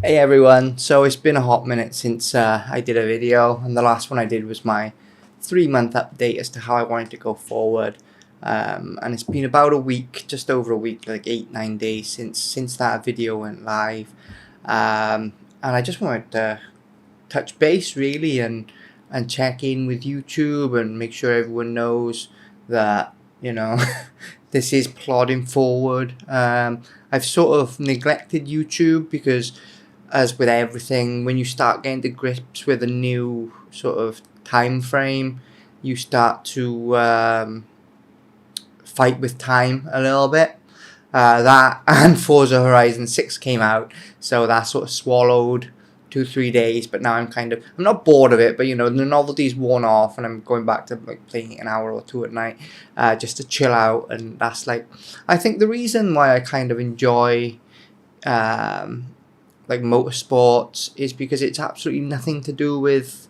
Hey everyone, so it's been a hot minute since I did a video, and the last one I did was my 3 month update as to how I wanted to go forward. And it's been about a week, just over a week, like 8, 9 days since that video went live. And I just wanted to touch base really and check in with YouTube and make sure everyone knows that this is plodding forward. I've sort of neglected YouTube because, as with everything, when you start getting to grips with a new sort of time frame, you start to fight with time a little bit. That and Forza Horizon 6 came out, so that sort of swallowed 2 3 days. But now I'm not bored of it, but the novelty's worn off, and I'm going back to like playing it an hour or two at night, just to chill out. And that's like, I think the reason why I kind of enjoy like motorsports is because it's absolutely nothing to do with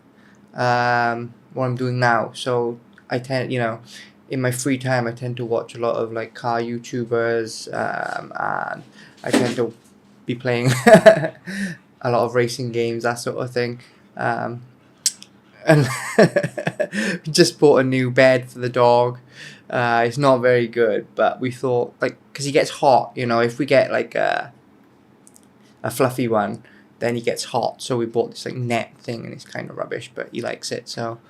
what I'm doing now. So I tend, in my free time, I tend to watch a lot of like car YouTubers, and I tend to be playing a lot of racing games, that sort of thing. And we just bought a new bed for the dog. It's not very good, but we thought, like, because he gets hot, if we get like a fluffy one, then he gets hot. So we bought this like net thing, and it's kind of rubbish, but he likes it, so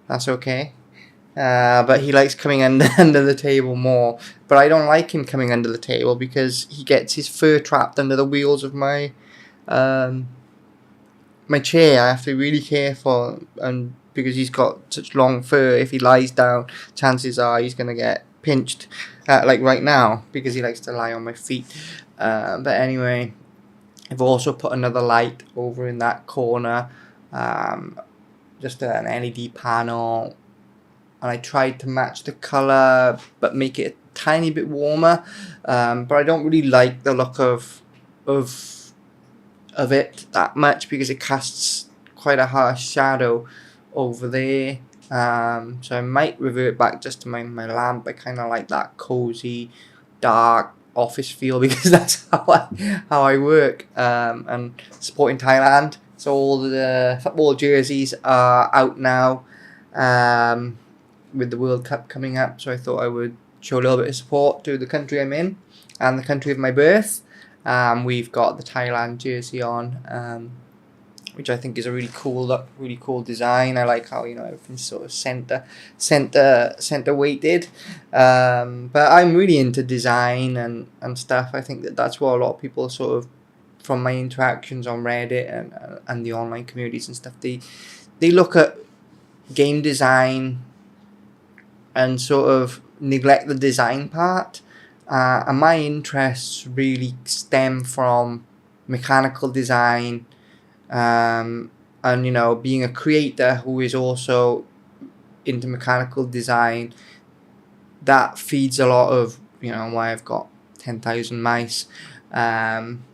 that's okay. But he likes coming under the table more. But I don't like him coming under the table because he gets his fur trapped under the wheels of my chair. I have to be really careful, and because he's got such long fur, if he lies down, chances are he's gonna get pinched, like right now, because he likes to lie on my feet. But anyway, I've also put another light over in that corner, just an LED panel, and I tried to match the color but make it a tiny bit warmer. But I don't really like the look of it that much because it casts quite a harsh shadow over there. So I might revert back just to my lamp. I kind of like that cozy, dark office feel because that's how I work. And supporting Thailand, so all the football jerseys are out now. With the World Cup coming up, so I thought I would show a little bit of support to the country I'm in and the country of my birth. We've got the Thailand jersey on, which I think is a really cool look, really cool design. I like how everything's sort of center weighted. But I'm really into design and stuff. I think that's what a lot of people sort of, from my interactions on Reddit and the online communities and stuff, they look at game design and sort of neglect the design part. And my interests really stem from mechanical design, and being a creator who is also into mechanical design. That feeds a lot of why I've got 10,000 mice, and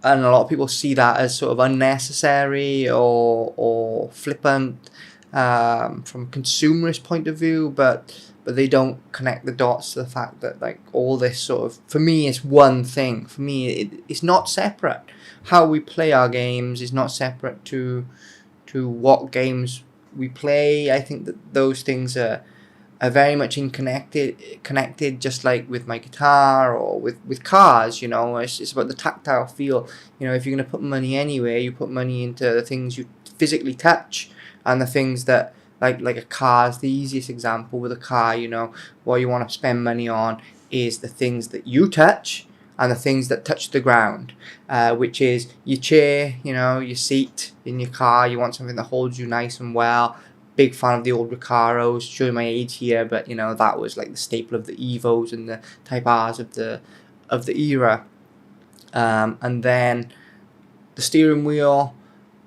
a lot of people see that as sort of unnecessary or flippant, from a consumerist point of view, but they don't connect the dots to the fact that like all this sort of, for me, it's one thing. For me, it's not separate. How we play our games is not separate to what games we play. I think that those things are very much connected, just like with my guitar or with cars. It's about the tactile feel. If you're going to put money anywhere, you put money into the things you physically touch, and the things that, like a car is the easiest example. With a car, what you want to spend money on is the things that you touch and the things that touch the ground, which is your chair, your seat in your car. You want something that holds you nice and well. Big fan of the old Recaros. Showing my age here, but that was like the staple of the Evos and the Type R's of the era. And then the steering wheel,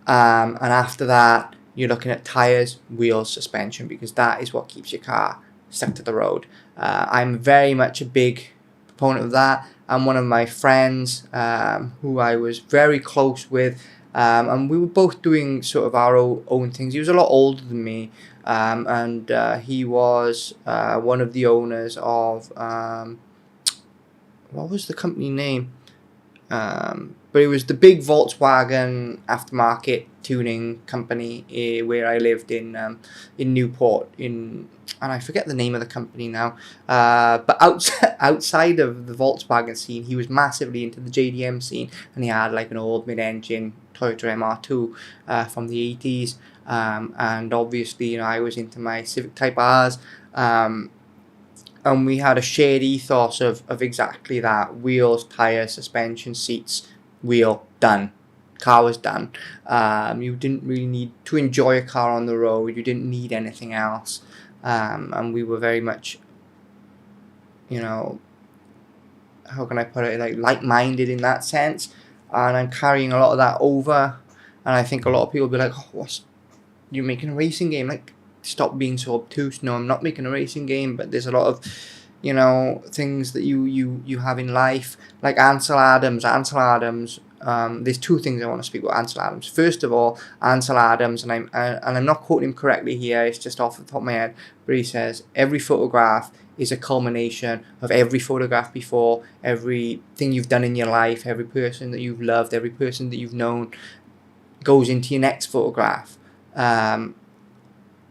and after that you're looking at tires, wheels, suspension, because that is what keeps your car stuck to the road. I'm very much a big proponent of that. And one of my friends, who I was very close with, and we were both doing sort of our own things. He was a lot older than me, and he was one of the owners of, what was the company name? But it was the big Volkswagen aftermarket tuning company where I lived in Newport, and I forget the name of the company now. But outside of the Volkswagen scene, he was massively into the JDM scene, and he had like an old mid-engine Toyota MR2 from the 80s. And obviously, I was into my Civic Type R's. And we had a shared ethos of exactly that: wheels, tires, suspension, seats, wheel, done. Car was done. You didn't really need to enjoy a car on the road. You didn't need anything else. And we were very much, how can I put it, like-minded in that sense. And I'm carrying a lot of that over. And I think a lot of people will be like, oh, you're making a racing game? Like, stop being so obtuse. No, I'm not making a racing game, but there's a lot of things that you have in life, like Ansel Adams. There's two things I want to speak about Ansel Adams. First of all, Ansel Adams, and I'm not quoting him correctly here, it's just off the top of my head, but he says every photograph is a culmination of every photograph before, everything you've done in your life, every person that you've loved, every person that you've known goes into your next photograph.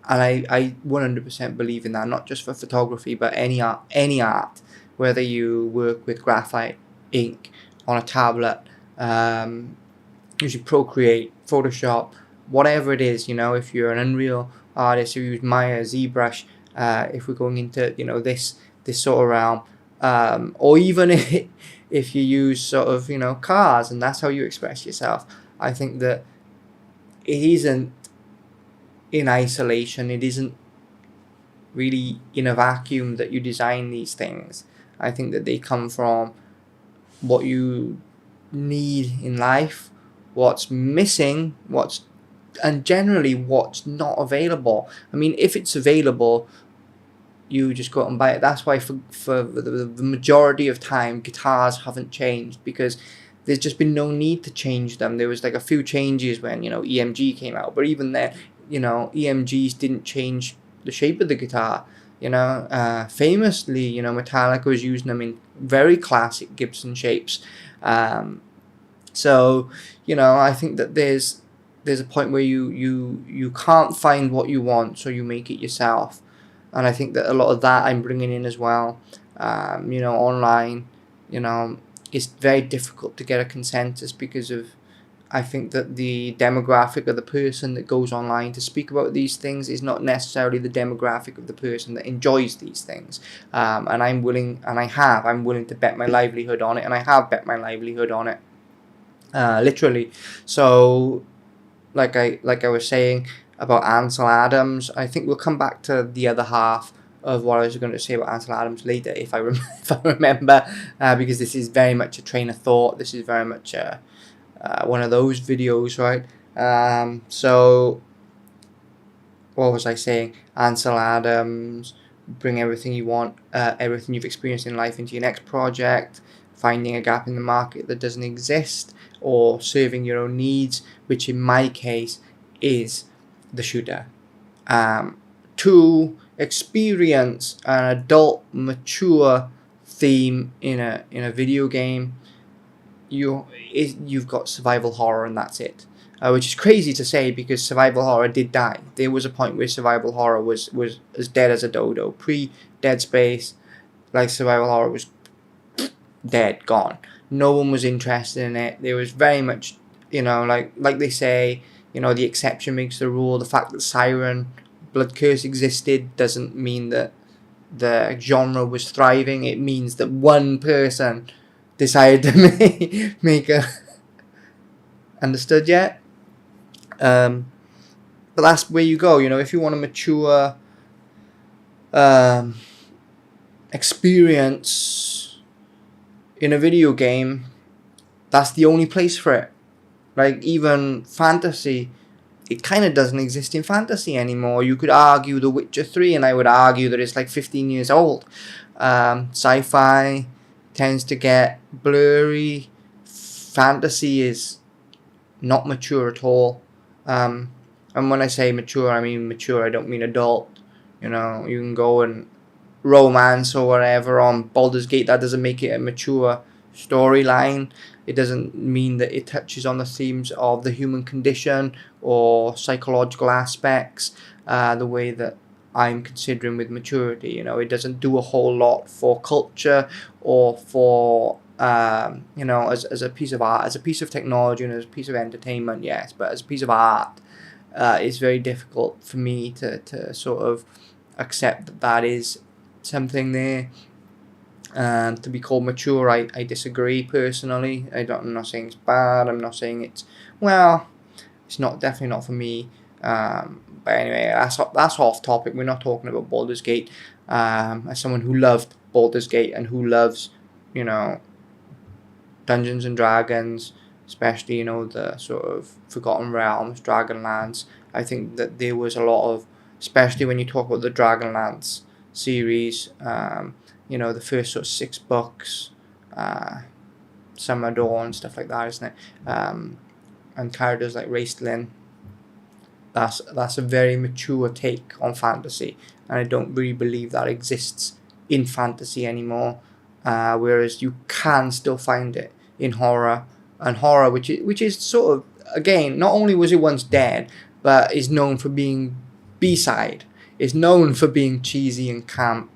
And I 100% believe in that, not just for photography, but any art, whether you work with graphite, ink, on a tablet, using Procreate, Photoshop, whatever it is, if you're an Unreal artist, you use Maya, ZBrush, if we're going into, this sort of realm, or even if you use sort of, cars, and that's how you express yourself. I think that it isn't in isolation. It isn't really in a vacuum that you design these things. I think that they come from what you need in life, what's missing, and generally what's not available. I mean, if it's available, you just go out and buy it. That's why for the majority of time, guitars haven't changed, because there's just been no need to change them. There was like a few changes when EMG came out, but even then, EMGs didn't change the shape of the guitar. Famously, Metallica was using them in very classic Gibson shapes. So I think that there's a point where you can't find what you want, so you make it yourself. And I think that a lot of that I'm bringing in as well. Online, it's very difficult to get a consensus, because of, I think that the demographic of the person that goes online to speak about these things is not necessarily the demographic of the person that enjoys these things. And I'm willing to bet my livelihood on it, and I have bet my livelihood on it, literally. So, like I was saying about Ansel Adams, I think we'll come back to the other half of what I was going to say about Ansel Adams later, if I remember, because this is very much a train of thought. This is very much one of those videos, right? So, what was I saying? Ansel Adams, bring everything you want, everything you've experienced in life into your next project, finding a gap in the market that doesn't exist, or serving your own needs, which in my case is the shooter. To experience an adult, mature theme in a video game, you've got survival horror, and that's it. Which is crazy to say, because survival horror did die. There was a point where survival horror was as dead as a dodo. Pre-Dead Space, like, survival horror was dead, gone. No one was interested in it. There was very much, like they say, the exception makes the rule. The fact that Siren, Blood Curse existed doesn't mean that the genre was thriving. It means that one person decided to make a... Understood yet? But that's where you go, if you want a mature experience in a video game, that's the only place for it. Like, even fantasy, it kind of doesn't exist in fantasy anymore. You could argue The Witcher 3, and I would argue that it's like 15 years old. Sci-fi tends to get blurry. Fantasy is not mature at all. And when I say mature, I mean mature. I don't mean adult. You can go and romance or whatever on Baldur's Gate. That doesn't make it a mature storyline. It doesn't mean that it touches on the themes of the human condition or psychological aspects the way that I'm considering with maturity. You know, it doesn't do a whole lot for culture or for you know, as a piece of art, as a piece of technology, and as a piece of entertainment, yes, but as a piece of art, it's very difficult for me to sort of accept that that is something there. To be called mature, I disagree personally. I'm not saying it's bad. I'm not saying it's, well, it's not, definitely not for me. But anyway, that's off topic. We're not talking about Baldur's Gate. As someone who loved Baldur's Gate and who loves, you know, Dungeons and Dragons, especially, you know, the sort of Forgotten Realms, Dragonlance, I think that there was a lot of, especially when you talk about the Dragonlance series, you know, the first sort of 6 books, Summer Dawn, stuff like that, isn't it? And characters like Raistlin. That's a very mature take on fantasy, and I don't really believe that exists in fantasy anymore. Whereas you can still find it in horror, and horror, which is sort of, again, not only was it once dead, but is known for being B-side, is known for being cheesy and camp.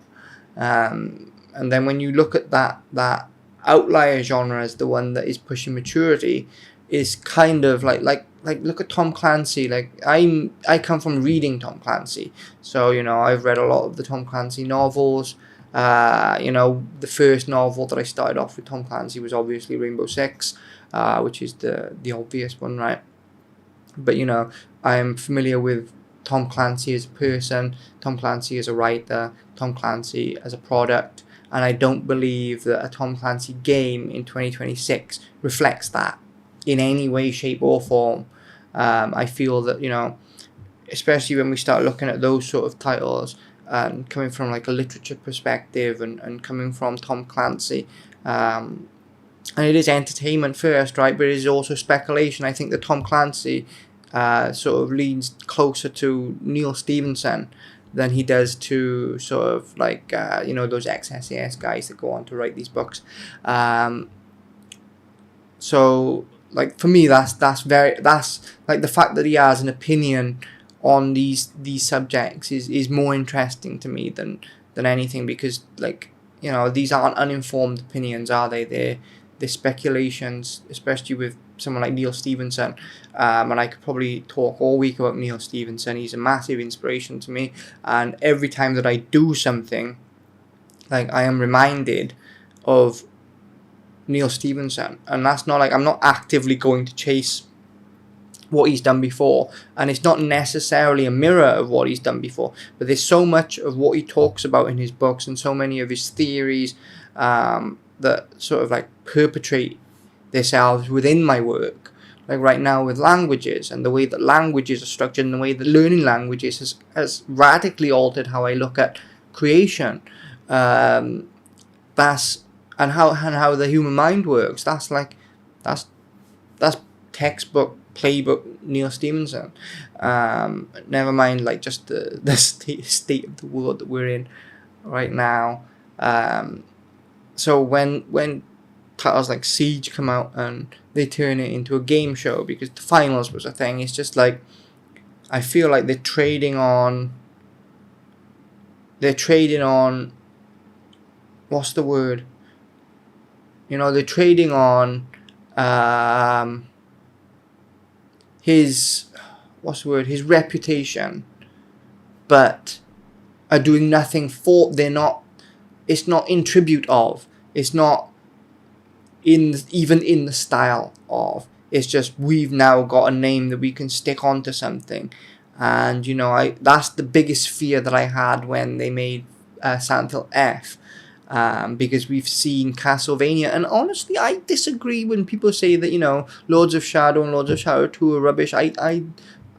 And then when you look at that outlier genre as the one that is pushing maturity, is kind of like look at Tom Clancy. Like, I come from reading Tom Clancy, so, you know, I've read a lot of the Tom Clancy novels. You know, the first novel that I started off with Tom Clancy was obviously Rainbow Six, which is the obvious one, right? But, you know, I'm familiar with Tom Clancy as a person, Tom Clancy as a writer, Tom Clancy as a product, and I don't believe that a Tom Clancy game in 2026 reflects that in any way, shape, or form. I feel that, you know, especially when we start looking at those sort of titles, coming from like a literature perspective and coming from Tom Clancy, and it is entertainment first, right? But it is also speculation. I think that Tom Clancy sort of leans closer to Neil Stephenson than he does to sort of like you know, those ex-SAS guys that go on to write these books. So like, for me, that's like the fact that he has an opinion on these subjects is more interesting to me than anything, because, like, you know, these aren't uninformed opinions, are they? They're speculations, especially with someone like Neil Stephenson. And I could probably talk all week about Neil Stephenson. He's a massive inspiration to me, and every time that I do something, like, I am reminded of Neil Stephenson. And that's not like I'm not actively going to chase what he's done before, and it's not necessarily a mirror of what he's done before, but there's so much of what he talks about in his books and so many of his theories that sort of like perpetrate themselves within my work. Like right now with languages, and the way that languages are structured, and the way that learning languages has radically altered how I look at creation. That's and how the human mind works. That's textbook, playbook Neil Stephenson. Never mind like just the state of the world that we're in right now. So when titles like Siege come out and they turn it into a game show because the finals was a thing, it's just like, I feel like they're trading on what's the word? You know, they're trading on his reputation, but are doing nothing for. It's not in tribute of. It's not even in the style of. It's just, we've now got a name that we can stick onto something, and, you know, that's the biggest fear that I had when they made Silent Hill F. Because we've seen Castlevania, and honestly, I disagree when people say that, you know, Lords of Shadow and Lords of Shadow 2 are rubbish. I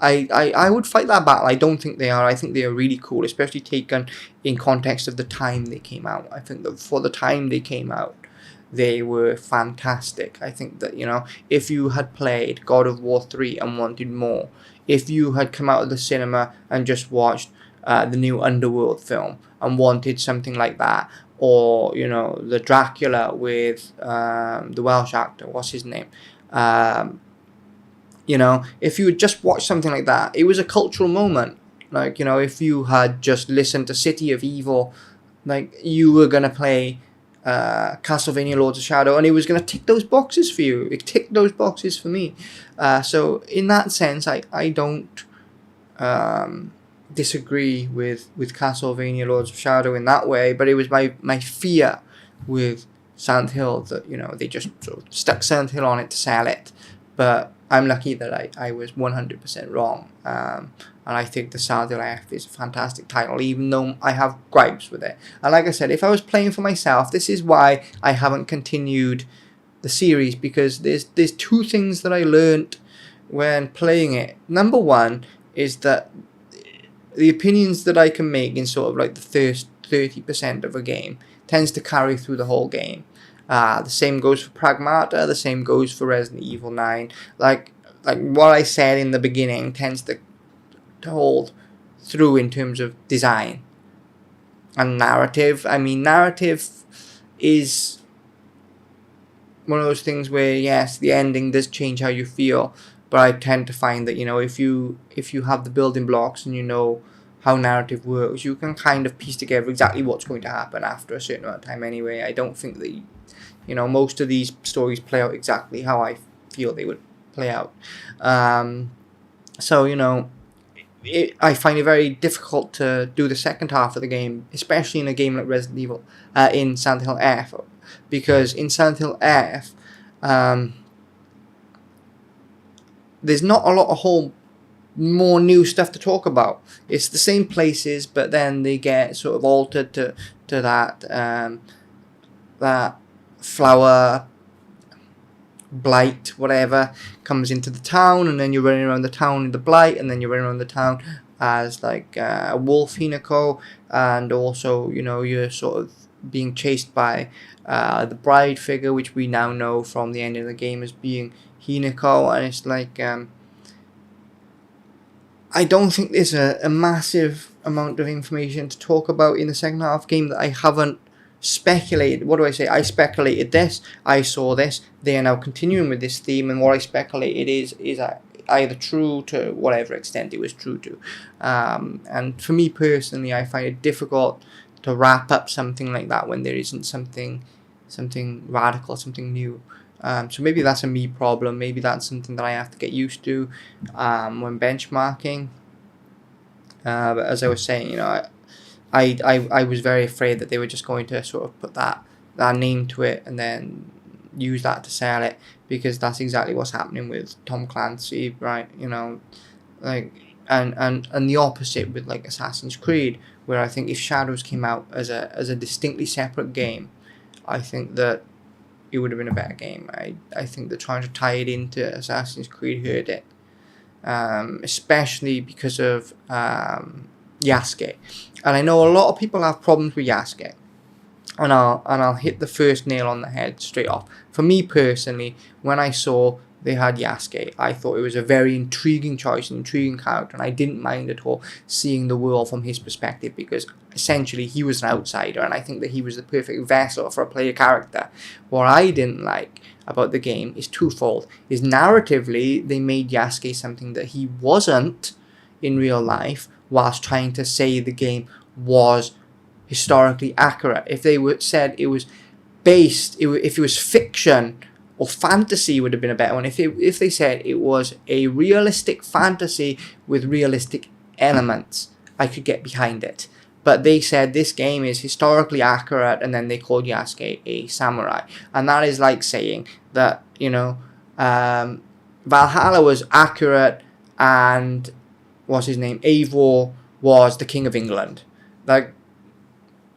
would fight that battle. I don't think they are. I think they are really cool, especially taken in context of the time they came out. I think that for the time they came out, they were fantastic. I think that, you know, if you had played God of War 3 and wanted more, if you had come out of the cinema and just watched the new Underworld film and wanted something like that, or the Dracula with the Welsh actor, what's his name? If you would just watch something like that, it was a cultural moment. Like, if you had just listened to City of Evil, like, you were going to play Castlevania Lords of Shadow, and it was going to tick those boxes for you. It ticked those boxes for me. So in that sense, I don't disagree with Castlevania Lords of Shadow in that way, but it was my fear with Silent Hill that, they just sort of stuck Silent Hill on it to sell it. But I'm lucky that I was 100% wrong. And I think the Silent Hill F is a fantastic title, even though I have gripes with it. And like I said, if I was playing for myself, this is why I haven't continued the series, because there's two things that I learned when playing it. Number one is that the opinions that I can make in sort of like the first 30% of a game tends to carry through the whole game. The same goes for Pragmata, the same goes for Resident Evil 9. Like what I said in the beginning tends to hold through in terms of design and narrative. I mean, narrative is one of those things where, yes, the ending does change how you feel, but I tend to find that, if you have the building blocks and you know how narrative works, you can kind of piece together exactly what's going to happen after a certain amount of time anyway. I don't think that most of these stories play out exactly how I feel they would play out. So I find it very difficult to do the second half of the game, especially in a game like Resident Evil, in Silent Hill F, because in Silent Hill F, there's not a lot of whole more new stuff to talk about. It's the same places, but then they get sort of altered to that flower blight, whatever, comes into the town, and then you're running around the town in the blight, and then you're running around the town as like a wolf Hinako, and also you're sort of being chased by the bride figure, which we now know from the end of the game as being Hinako. And it's like I don't think there's a massive amount of information to talk about in the second half game that I haven't speculated. What do I say? I speculated this, I saw this, they are now continuing with this theme, and what I speculated is either true to whatever extent it was true to. And for me personally, I find it difficult to wrap up something like that when there isn't something radical, something new. So maybe that's a me problem. Maybe that's something that I have to get used to when benchmarking. But as I was saying, I was very afraid that they were just going to sort of put that name to it and then use that to sell it, because that's exactly what's happening with Tom Clancy, right? Like and the opposite with like Assassin's Creed, where I think if Shadows came out as a distinctly separate game, I think that it would have been a better game. I think that trying to tie it into Assassin's Creed hurt it, especially because of Yasuke. And I know a lot of people have problems with Yasuke, and I'll hit the first nail on the head straight off. For me personally, when I saw they had Yasuke, I thought it was a very intriguing choice, an intriguing character, and I didn't mind at all seeing the world from his perspective, because essentially he was an outsider, and I think that he was the perfect vessel for a player character. What I didn't like about the game is twofold. Is narratively, they made Yasuke something that he wasn't in real life, whilst trying to say the game was historically accurate. If they said it was if it was fiction or fantasy, would have been a better one. If they said it was a realistic fantasy with realistic elements, I could get behind it. But they said this game is historically accurate, and then they called Yasuke a samurai. And that is like saying that, Valhalla was accurate and what's his name, Eivor was the King of England. Like,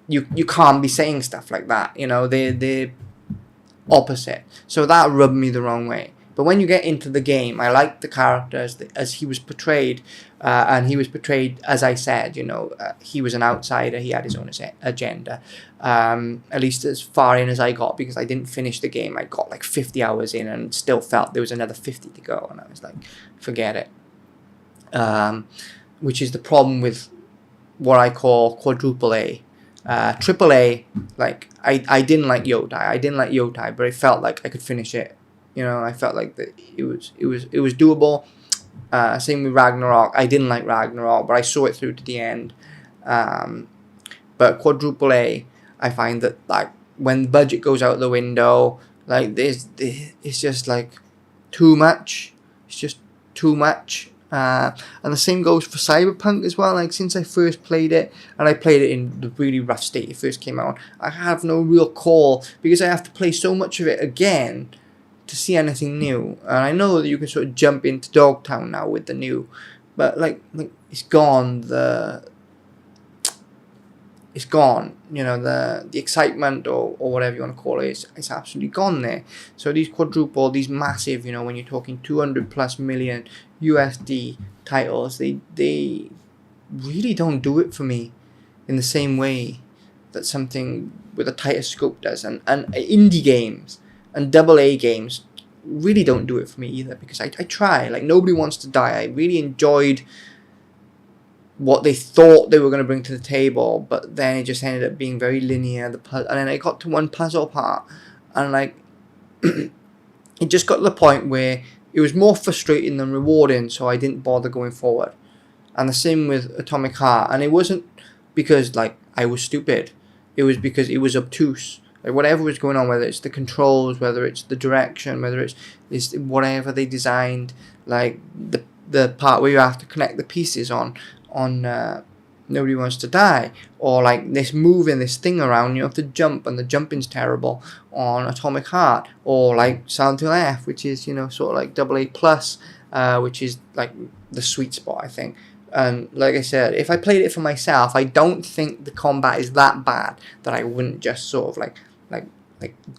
you can't be saying stuff like that. They're opposite. So that rubbed me the wrong way. But when you get into the game, I like the character as he was portrayed, and he was portrayed, as I said, he was an outsider. He had his own agenda, at least as far in as I got, because I didn't finish the game. I got like 50 hours in and still felt there was another 50 to go, and I was like, forget it. Which is the problem with what I call quadruple A. AAA, like I didn't like Yotai. I didn't like Yotai, but I felt like I could finish it. You know, I felt like that it was doable. Same with Ragnarok. I didn't like Ragnarok, but I saw it through to the end. Um, but quadruple A, I find that like when the budget goes out the window, like it's just like too much. It's just too much. And the same goes for Cyberpunk as well. Like since I first played it, and I played it in the really rough state it first came out, I have no real call because I have to play so much of it again to see anything new. And I know that you can sort of jump into Dogtown now with the new, but like it's gone. It's gone. You know, the excitement or whatever you want to call it, it's absolutely gone there. So these massive, you know, when you're talking 200 plus million USD titles, they really don't do it for me in the same way that something with a tighter scope does. And indie games and AA games really don't do it for me either, because I try. Like Nobody Wants to Die, I really enjoyed what they thought they were going to bring to the table, but then it just ended up being very linear. And then I got to one puzzle part, and like it just got to the point where it was more frustrating than rewarding, so I didn't bother going forward. And the same with Atomic Heart, and it wasn't because like I was stupid, it was because it was obtuse. Like whatever was going on, whether it's the controls, whether it's the direction, whether it's whatever they designed, like the part where you have to connect the pieces on Nobody Wants to Die, or like this moving this thing around, you have to jump and the jumping's terrible on Atomic Heart, or like Silent Hill F, which is, you know, sort of like AA plus, which is like the sweet spot, I think. And like I said, if I played it for myself, I don't think the combat is that bad that I wouldn't just sort of like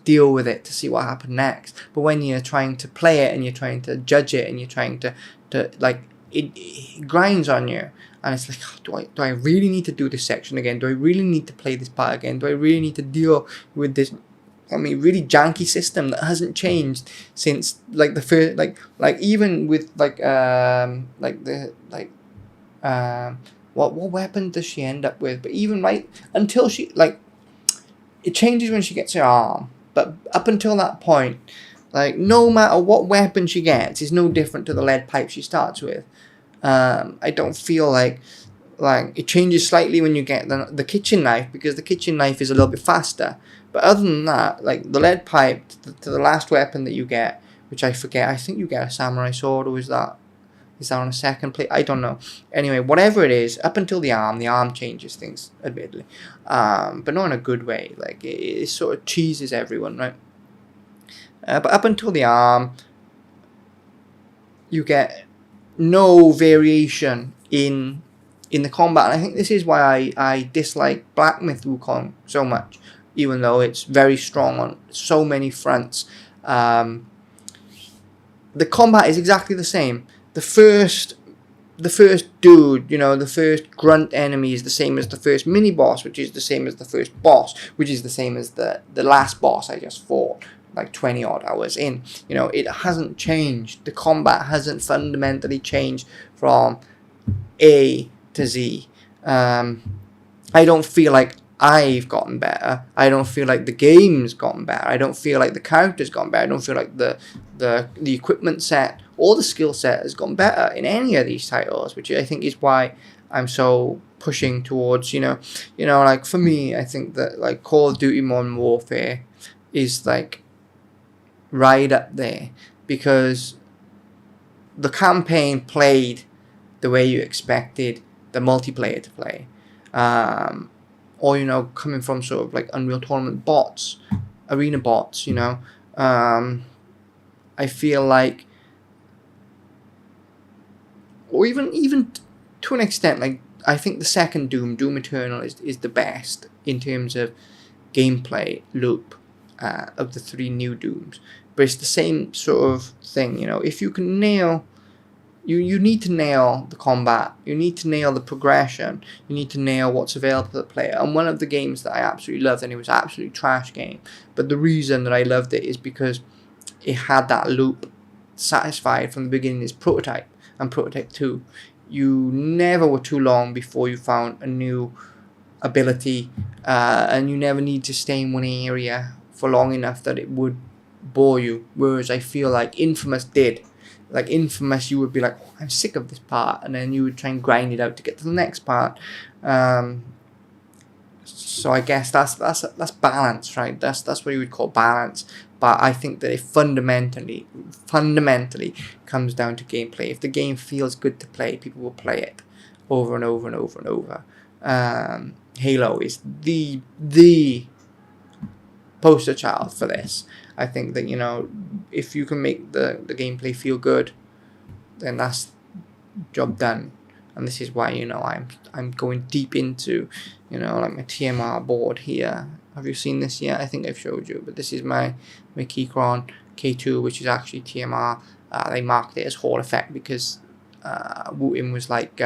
deal with it to see what happened next. But when you're trying to play it and you're trying to judge it and you're trying to like it grinds on you, and it's like, oh, do I really need to do this section again? Do I really need to play this part again? Do I really need to deal with this, I mean, really janky system that hasn't changed since like the first, like even with what weapon does she end up with? But even right until she, like, it changes when she gets her arm, but up until that point, like no matter what weapon she gets, is no different to the lead pipe she starts with. I don't feel like it changes slightly when you get the kitchen knife, because the kitchen knife is a little bit faster. But other than that, like the lead pipe to the last weapon that you get, which I forget, I think you get a samurai sword, or is that on a second plate? I don't know. Anyway, whatever it is, up until the arm changes things, admittedly, but not in a good way. Like it sort of cheeses everyone, right? But up until the arm, you get no variation in the combat. And I think this is why I dislike Black Myth Wukong so much, even though it's very strong on so many fronts. The combat is exactly the same. The first dude, you know, the first grunt enemy is the same as the first mini boss, which is the same as the first boss, which is the same as the last boss I just fought like 20 odd hours in. You know, it hasn't changed. The combat hasn't fundamentally changed from A to Z. I don't feel like I've gotten better. I don't feel like the game's gotten better. I don't feel like the character's gotten better. I don't feel like the equipment set or the skill set has gotten better in any of these titles, which I think is why I'm so pushing towards, you know, like for me, I think that like Call of Duty Modern Warfare is like right up there, because the campaign played the way you expected the multiplayer to play. Or, you know, coming from sort of like Unreal Tournament bots, arena bots, you know, I feel like, or even to an extent, like I think the second Doom Eternal is the best in terms of gameplay loop of the three new Dooms. But it's the same sort of thing, you know. If you can nail, you need to nail the combat, you need to nail the progression, you need to nail what's available to the player. And one of the games that I absolutely loved, and it was an absolutely trash game, but the reason that I loved it is because it had that loop satisfied from the beginning, is Prototype and Prototype 2. You never were too long before you found a new ability, and you never need to stay in one area for long enough that it would bore you. Whereas I feel like Infamous did. Like Infamous, you would be like, oh, I'm sick of this part, and then you would try and grind it out to get to the next part. So I guess that's balance, right? That's what you would call balance. But I think that it fundamentally comes down to gameplay. If the game feels good to play, people will play it over and over and over and over. Halo is the poster child for this. I think that, you know, if you can make the gameplay feel good, then that's job done. And this is why, you know, I'm going deep into, you know, like my TMR board here. Have you seen this yet? I think I've showed you, but this is my Keychron K2, which is actually TMR. They marked it as Hall Effect because Wooten was like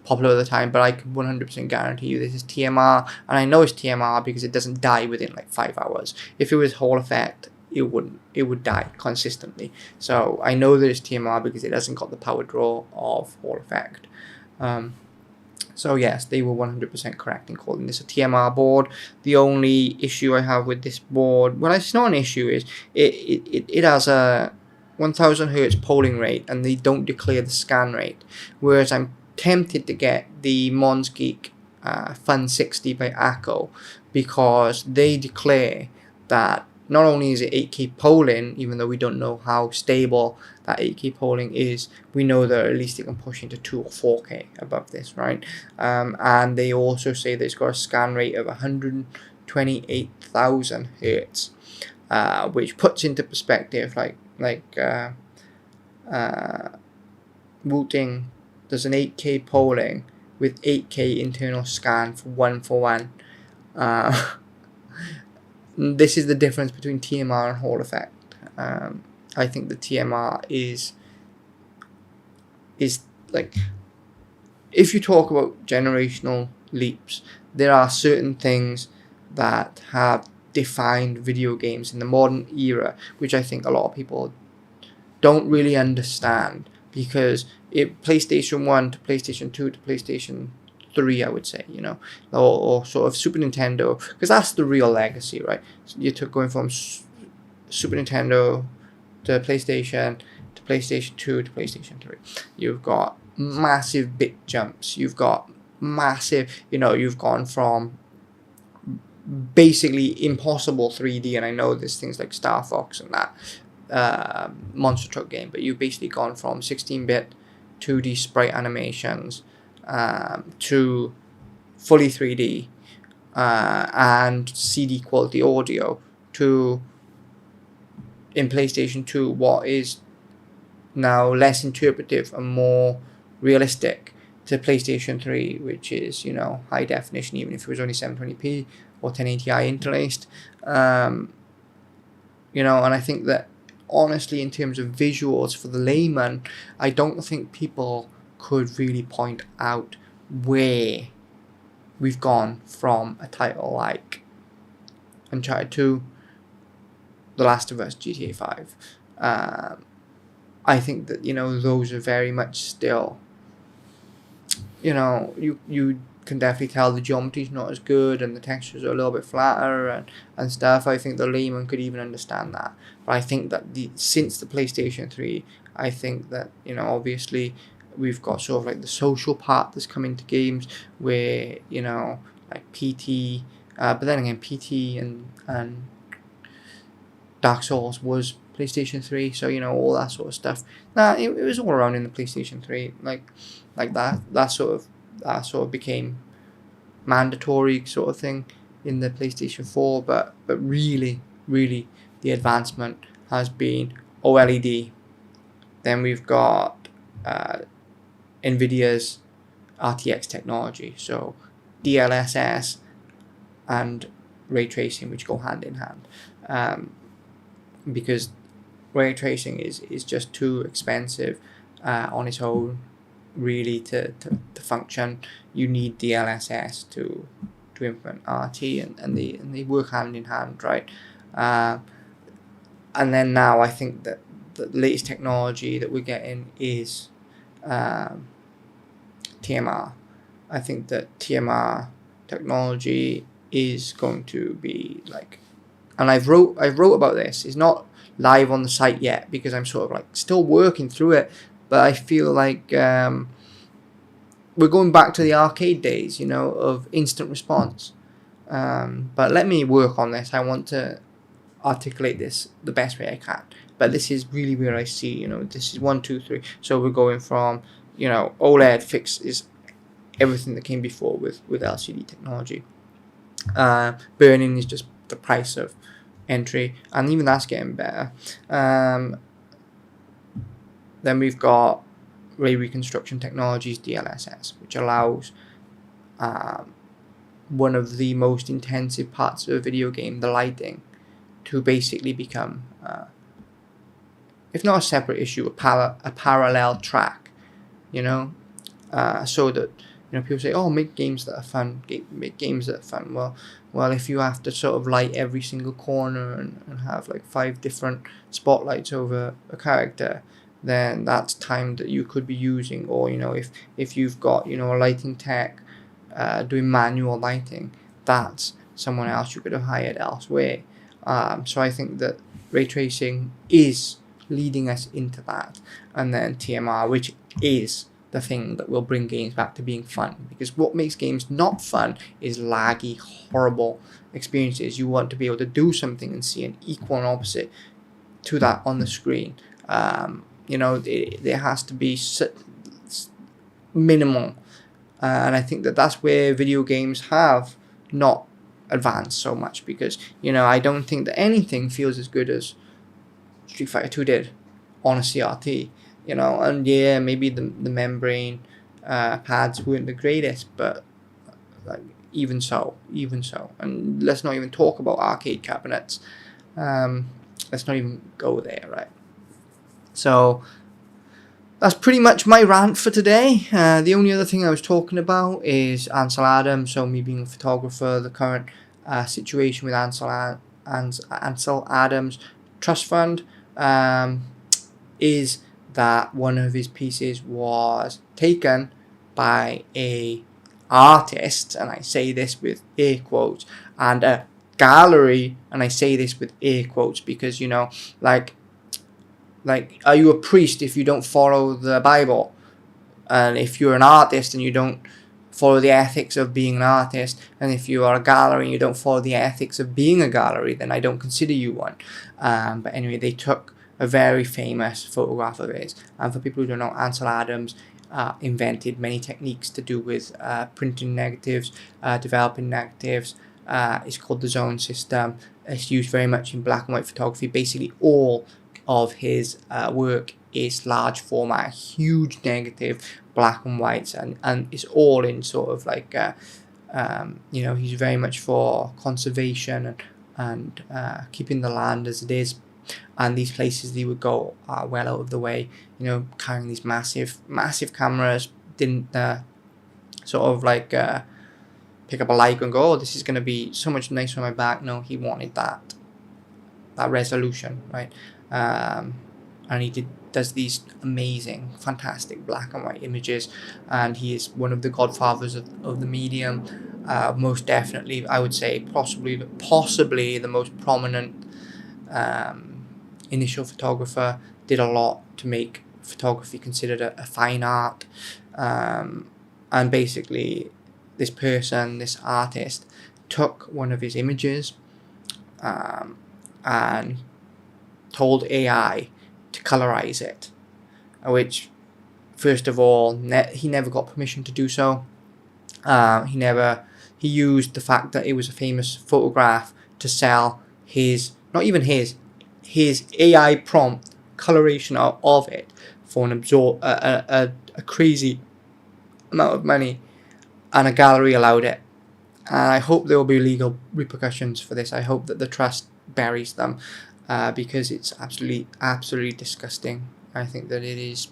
popular at the time, but I can 100% guarantee you this is TMR, and I know it's TMR because it doesn't die within like 5 hours. If it was Hall Effect, it would die consistently. So I know that it's TMR because it hasn't got the power draw of Hall Effect. So yes, they were 100% correct in calling this a TMR board. The only issue I have with this board, well, it's not an issue, is it has a 1000 hertz polling rate, and they don't declare the scan rate. Whereas I'm tempted to get the Monsgeek Fun 60 by Acco, because they declare that not only is it 8K polling, even though we don't know how stable that 8K polling is, we know that at least it can push into 2 or 4K above this, right? And they also say that it's got a scan rate of 128,000 hertz, which puts into perspective Wooting does an 8K polling with 8K internal scan for 1 this is the difference between TMR and Hall Effect. I think the TMR is like, if you talk about generational leaps, there are certain things that have defined video games in the modern era, which I think a lot of people don't really understand, because PlayStation 1 to PlayStation 2 to PlayStation 3, I would say, you know, or sort of Super Nintendo, because that's the real legacy, right? So you're going from Super Nintendo to PlayStation 2 to PlayStation 3. You've got massive bit jumps. You've got massive, you know, you've gone from basically impossible 3D, and I know there's things like Star Fox and that monster truck game, but you've basically gone from 16-bit 2D sprite animations to fully 3D and CD quality audio to, in PlayStation 2, what is now less interpretive and more realistic, to PlayStation 3, which is, you know, high definition, even if it was only 720p or 1080i interlaced. You know, and I think that honestly, in terms of visuals for the layman, I don't think people could really point out where we've gone from a title like Uncharted 2, The Last of Us, GTA 5. I think that, you know, those are very much still, you know, you can definitely tell the geometry's not as good and the textures are a little bit flatter and stuff. I think the layman could even understand that. But I think that since the PlayStation 3, I think that, you know, obviously we've got sort of like the social part that's come into games where, you know, like PT, but then again, PT and Dark Souls was PlayStation 3, so, you know, all that sort of stuff. It was all around in the PlayStation 3, like that sort of became mandatory sort of thing in the PlayStation 4, but really the advancement has been OLED. Then we've got Nvidia's RTX technology, so DLSS and ray tracing, which go hand in hand, because ray tracing is just too expensive on its own, really, to function. You need DLSS to implement RT, and they work hand in hand, right? And then now I think that the latest technology that we're getting is TMR. I think that TMR technology is going to be like, and I've wrote about this. It's not live on the site yet because I'm sort of like still working through it, but I feel like we're going back to the arcade days, of instant response. But let me work on this. I want to articulate this the best way I can. But this is really where I see, this is 1, 2, 3. So we're going from, OLED fixes everything that came before with LCD technology. Burning is just the price of entry, and even that's getting better. Then we've got ray reconstruction technologies, DLSS, which allows one of the most intensive parts of a video game, the lighting, to basically become, if not a separate issue, a parallel track, so that people say, oh, make games that are fun, make games that are fun. Well, if you have to sort of light every single corner and have like 5 different spotlights over a character, then that's time that you could be using. Or if you've got a lighting tech doing manual lighting, that's someone else you could have hired elsewhere. So I think that ray tracing is leading us into that, and then TMR, which is the thing that will bring games back to being fun. Because what makes games not fun is laggy, horrible experiences. You want to be able to do something and see an equal and opposite to that on the screen. There has to be minimal, and I think that that's where video games have not advanced so much, because I don't think that anything feels as good as Street Fighter 2 did on a CRT. And yeah, maybe the membrane pads weren't the greatest, but like even so, and let's not even talk about arcade cabinets. Let's not even go there, right? So that's pretty much my rant for today. The only other thing I was talking about is Ansel Adams. So me being a photographer, the current situation with Ansel Adams Trust Fund is that one of his pieces was taken by a artist, and I say this with air quotes, and a gallery, and I say this with air quotes because like are you a priest if you don't follow the Bible? And if you're an artist and you don't follow the ethics of being an artist, and if you are a gallery and you don't follow the ethics of being a gallery, then I don't consider you one. But anyway, they took a very famous photograph of his, and for people who don't know, Ansel Adams invented many techniques to do with printing negatives, developing negatives. It's called the zone system. It's used very much in black and white photography. Basically all of his work is large format, huge negative, black and whites, and it's all in sort of like he's very much for conservation and keeping the land as it is. And these places they would go well out of the way, carrying these massive cameras. Didn't sort of like pick up a Leica and go, oh, this is going to be so much nicer on my back. No, he wanted that resolution, right? And he does these amazing, fantastic black and white images, and he is one of the godfathers of the medium. Most definitely, I would say possibly the most prominent initial photographer. Did a lot to make photography considered a fine art, and basically this artist took one of his images and told AI to colorize it, which first of all he never got permission to do so. He used the fact that it was a famous photograph to sell his AI prompt coloration of it for a crazy amount of money, and a gallery allowed it. And I hope there will be legal repercussions for this. I hope that the trust buries them, because it's absolutely disgusting. I think that it is,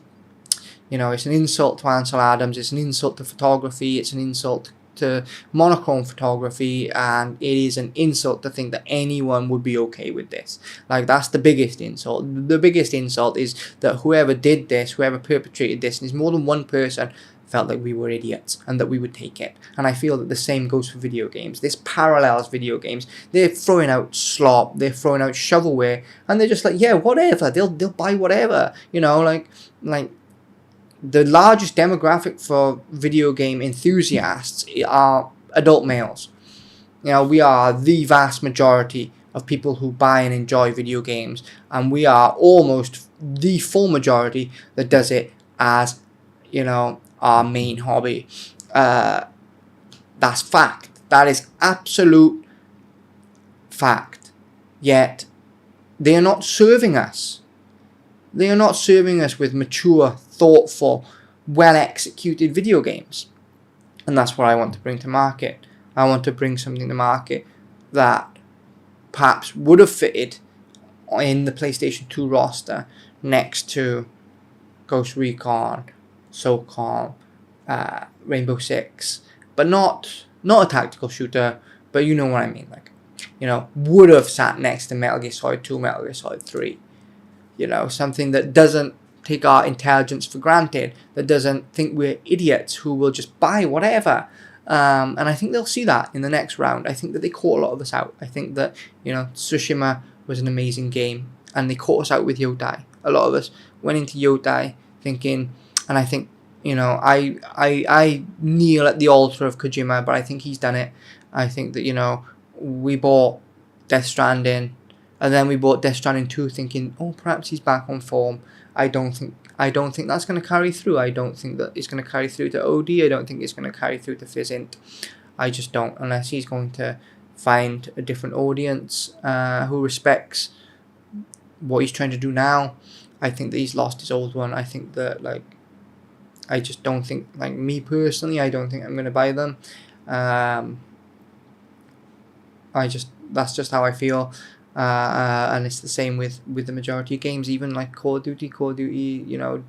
it's an insult to Ansel Adams, it's an insult to photography, it's an insult to monochrome photography, and it is an insult to think that anyone would be okay with this. Like, that's the biggest insult. The biggest insult is that whoever did this, whoever perpetrated this, and there's more than one person felt like we were idiots and that we would take it. And I feel that the same goes for video games. This parallels video games. They're throwing out slop, they're throwing out shovelware, and they're just like, yeah, whatever. They'll buy whatever. You know, like the largest demographic for video game enthusiasts are adult males. You know, we are the vast majority of people who buy and enjoy video games, and we are almost the full majority that does it as, you know, our main hobby. That's fact. That is absolute fact. Yet they are not serving us. They are not serving us with mature, thoughtful, well executed video games. And that's what I want to bring to market. I want to bring something to market that perhaps would have fitted in the PlayStation 2 roster next to Ghost Recon, SOCOM, Rainbow Six, but not a tactical shooter, but you know what I mean. Like, you know, would have sat next to Metal Gear Solid 2, Metal Gear Solid 3. You know, something that doesn't take our intelligence for granted, that doesn't think we're idiots who will just buy whatever. And I think they'll see that in the next round. I think that they caught a lot of us out. I think that, you know, Tsushima was an amazing game, and they caught us out with Yodai. A lot of us went into Yodai thinking, and I think, you know, I kneel at the altar of Kojima, but I think he's done it. I think that, you know, we bought Death Stranding, and then we bought Death Stranding 2 thinking, oh, perhaps he's back on form. I don't think that's going to carry through. I don't think that it's going to carry through to OD. I don't think it's going to carry through to Fizzint. I just don't, unless he's going to find a different audience who respects what he's trying to do now. I think that he's lost his old one. I think that, like, I just don't think, like, me personally, I don't think I'm going to buy them. That's just how I feel. And it's the same with the majority of games, even like Call of Duty, you know,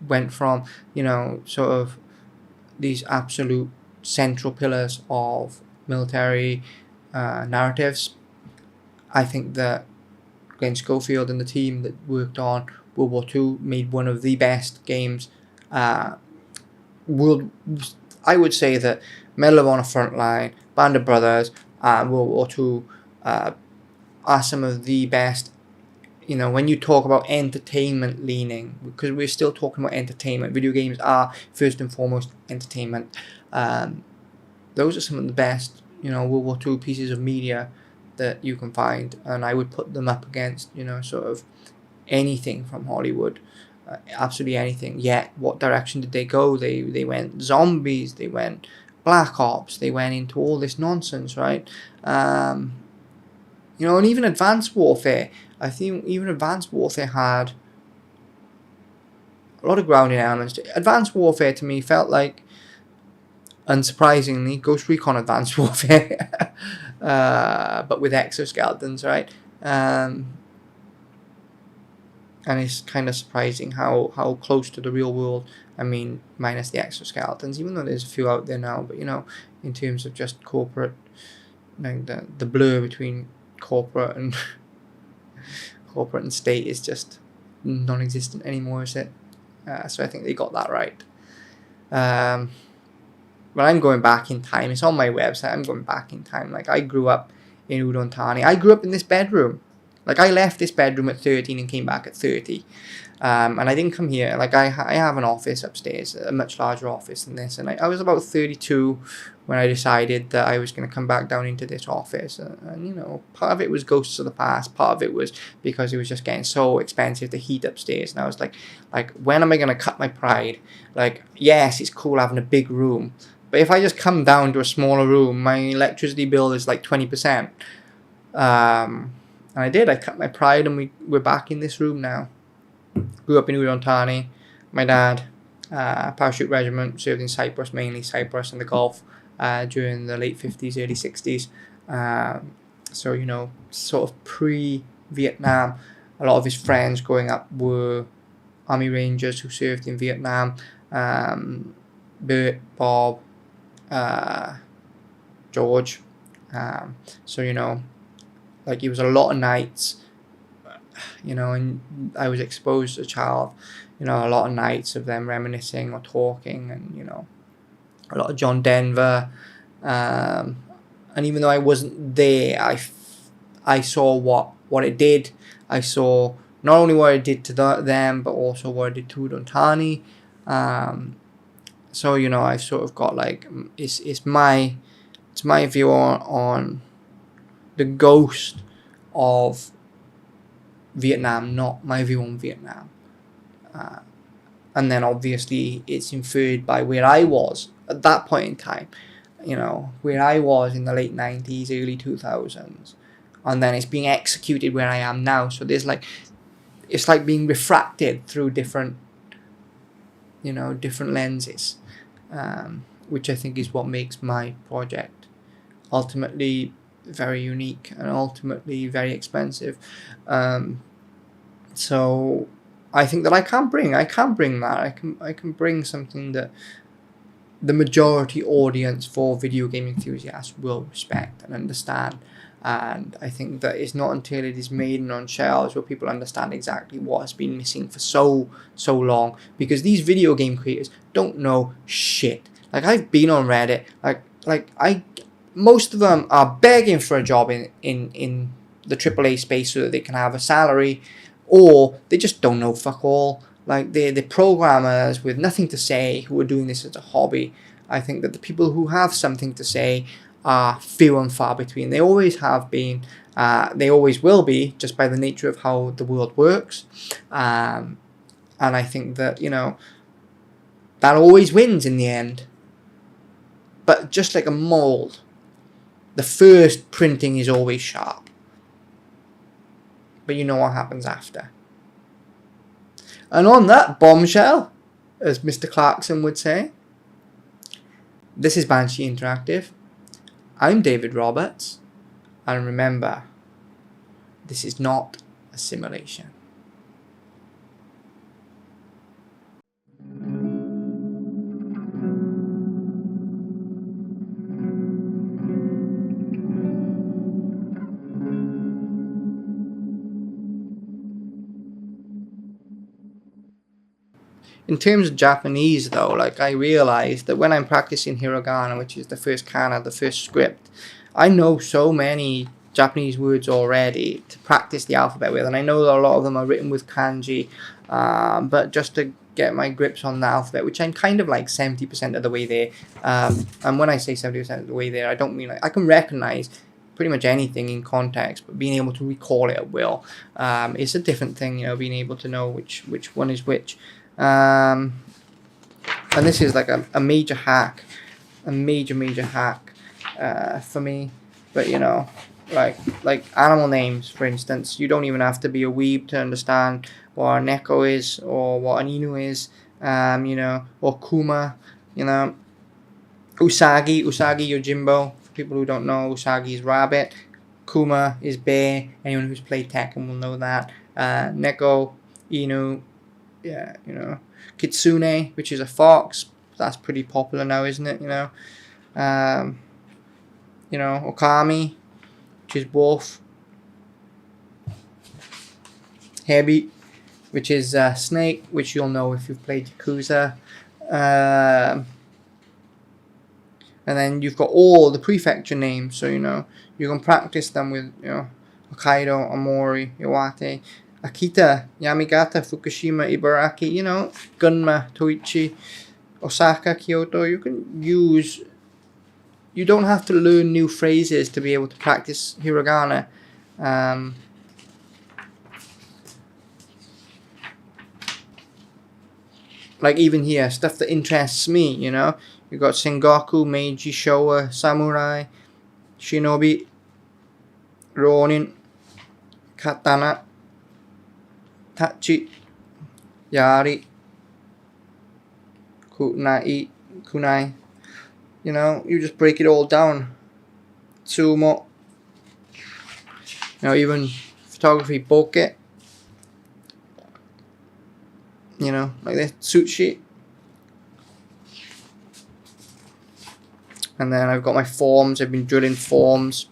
went from, you know, sort of these absolute central pillars of military narratives. I think that Glenn Schofield and the team that worked on World War II made one of the best games. I would say that Medal of Honor Frontline, Band of Brothers, and World War II are some of the best. You know, when you talk about entertainment leaning, because we're still talking about entertainment, video games are first and foremost entertainment. Those are some of the best, you know, World War II pieces of media that you can find, and I would put them up against, you know, sort of anything from Hollywood, absolutely anything. Yet, what direction did they go? They went zombies, they went Black Ops, they went into all this nonsense, right? You know, and even Advanced Warfare, I think even Advanced Warfare had a lot of grounding elements. Advanced Warfare to me felt like, unsurprisingly, Ghost Recon Advanced Warfare, but with exoskeletons, right? And it's kind of surprising how close to the real world, I mean, minus the exoskeletons, even though there's a few out there now, but, you know, in terms of just corporate, like the blur between corporate and state is just non-existent anymore, is it? So I think they got that right. But I'm going back in time. It's on my website. I'm going back in time. Like, I grew up in Udon Thani. I grew up in this bedroom. Like, I left this bedroom at 13 and came back at 30. And I didn't come here. Like, I have an office upstairs, a much larger office than this. And I was about 32 when I decided that I was going to come back down into this office. And, you know, part of it was ghosts of the past. Part of it was because it was just getting so expensive to heat upstairs. And I was like, when am I going to cut my pride? Like, yes, it's cool having a big room. But if I just come down to a smaller room, my electricity bill is like 20%. And I did. I cut my pride, and we're back in this room now. Grew up in Udon Thani. My dad, parachute regiment, served in Cyprus, mainly Cyprus and the Gulf, during the late 50s, early 60s. So, you know, sort of pre-Vietnam. A lot of his friends growing up were Army Rangers who served in Vietnam. Bert, Bob, George. So, you know, like, it was a lot of nights you know, and I was exposed as a child, you know, a lot of nights of them reminiscing or talking, and, you know, a lot of John Denver. And even though I wasn't there, I saw what it did. I saw not only what it did to them, but also what it did to Udon. So, you know, I sort of got like, it's my view on the ghost of Vietnam, not my view on Vietnam. And then obviously it's inferred by where I was at that point in time, you know, where I was in the late 90s, early 2000s. And then it's being executed where I am now. So there's like, it's like being refracted through different, you know, different lenses, which I think is what makes my project ultimately very unique and ultimately very expensive. So I think that I can bring that. I can bring something that the majority audience for video game enthusiasts will respect and understand. And I think that it's not until it is made on shelves where people understand exactly what has been missing for so long. Because these video game creators don't know shit. Like, I've been on Reddit. Most of them are begging for a job in the AAA space so that they can have a salary, or they just don't know fuck all. Like, they're programmers with nothing to say who are doing this as a hobby. I think that the people who have something to say are few and far between. They always have been. They always will be, just by the nature of how the world works. And I think that, you know, that always wins in the end. But just like a mold, the first printing is always sharp. But you know what happens after. And on that bombshell, as Mr. Clarkson would say, this is Banshee Interactive. I'm David Roberts. And remember, this is not a simulation. In terms of Japanese, though, like, I realized that when I'm practicing hiragana, which is the first kana, the first script, I know so many Japanese words already to practice the alphabet with, and I know that a lot of them are written with kanji, but just to get my grips on the alphabet, which I'm kind of like 70% of the way there. And when I say 70% of the way there, I don't mean like I can recognize pretty much anything in context, but being able to recall it at will is a different thing, you know, being able to know which one is which. And this is like a major hack, a major hack for me. But, you know, like animal names, for instance, you don't even have to be a weeb to understand what a neko is or what an inu is, you know, or kuma, you know. Usagi Yojimbo, for people who don't know, Usagi is rabbit, kuma is bear, anyone who's played Tekken will know that, neko, inu, yeah, you know, kitsune, which is a fox, that's pretty popular now, isn't it, you know, okami, which is wolf, hebi, which is snake, which you'll know if you've played Yakuza, and then you've got all the prefecture names, so, you know, you can practice them with, you know, Hokkaido, Amori, Iwate, Akita, Yamagata, Fukushima, Ibaraki, you know, Gunma, Toichi, Osaka, Kyoto. You can use, you don't have to learn new phrases to be able to practice hiragana. Like even here, stuff that interests me, you know. You've got Sengoku, Meiji, Showa, Samurai, Shinobi, Ronin, Katana, Tachi, Yari, Kunai. You know, you just break it all down. Sumo. You know, even photography, bokeh. You know, like this, Tsuchi. And then I've got my forms. I've been drilling forms.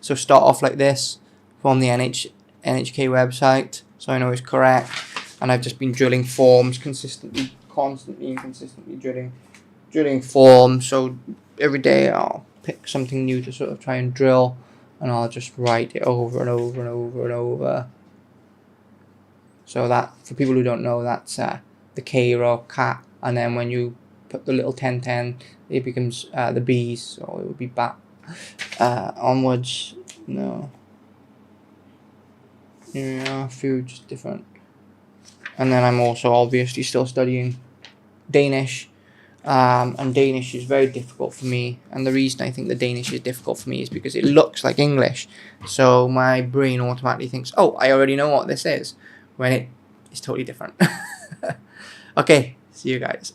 So start off like this. Form the NHK website, so I know it's correct. And I've just been drilling forms constantly drilling forms. So every day I'll pick something new to sort of try and drill, and I'll just write it over and over and over and over. So that, for people who don't know, that's the K or cat, and then when you put the little 1010, it becomes the B's, so it would be back onwards. No. Yeah, a few just different. And then I'm also obviously still studying Danish. And Danish is very difficult for me. And the reason I think the Danish is difficult for me is because it looks like English. So my brain automatically thinks, oh, I already know what this is, when it is totally different. Okay, see you guys.